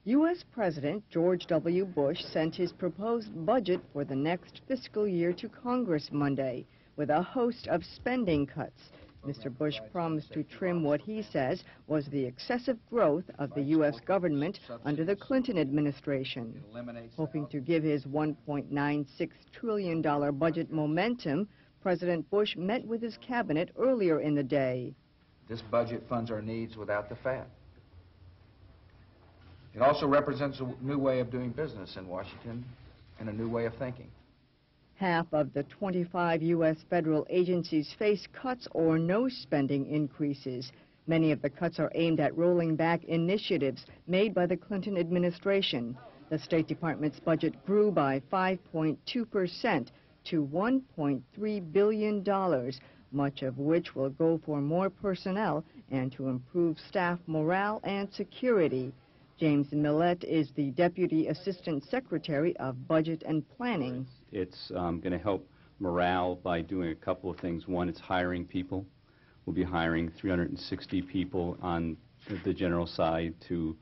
U.S. President George W. Bush sent his proposed budget for the next fiscal year to Congress Monday with a host of spending cuts. Mr. Bush promised to trim what he says was the excessive growth of the U.S. government under the Clinton administration. Hoping to give his $1.96 trillion budget momentum, President Bush met with his cabinet earlier in the day. This budget funds our needs without the fat. It also represents a new way of doing business in Washington and a new way of thinking. Half of the 25 U.S. federal agencies face cuts or no spending increases. Many of the cuts are aimed at rolling back initiatives made by the Clinton administration. The State Department's budget grew by 5.2% to $1.3 billion, much of which will go for more personnel and to improve staff morale and security. James Millett is the Deputy Assistant Secretary of Budget and Planning. It's going to help morale by doing a couple of things. One, it's hiring people. We'll be hiring 360 people on the general side to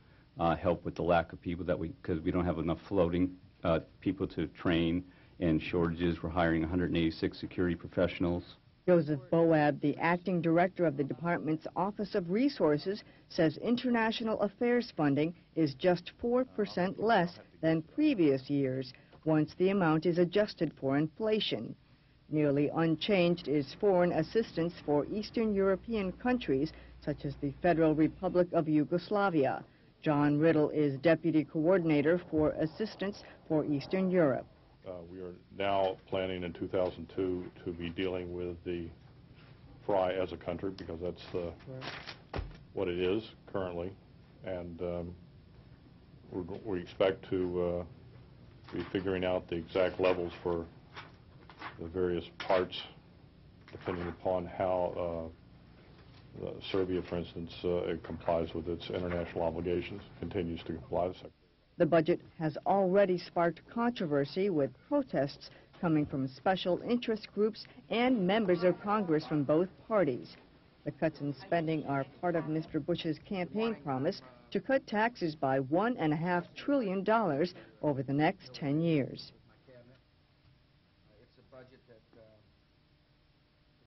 help with the lack of people because we don't have enough floating people to train, and shortages. We're hiring 186 security professionals. Joseph Boab, the acting director of the department's Office of Resources, says international affairs funding is just 4% less than previous years once the amount is adjusted for inflation. Nearly unchanged is foreign assistance for Eastern European countries such as the Federal Republic of Yugoslavia. John Riddle is deputy coordinator for assistance for Eastern Europe. We are now planning in 2002 to be dealing with the fry as a country because that's what it is currently, and we expect to be figuring out the exact levels for the various parts depending upon how Serbia, for instance, it complies with its international obligations, continues to comply with it. The budget has already sparked controversy with protests coming from special interest groups and members of Congress from both parties. The cuts in spending are part of Mr. Bush's campaign promise to cut taxes by $1.5 trillion over the next 10 years.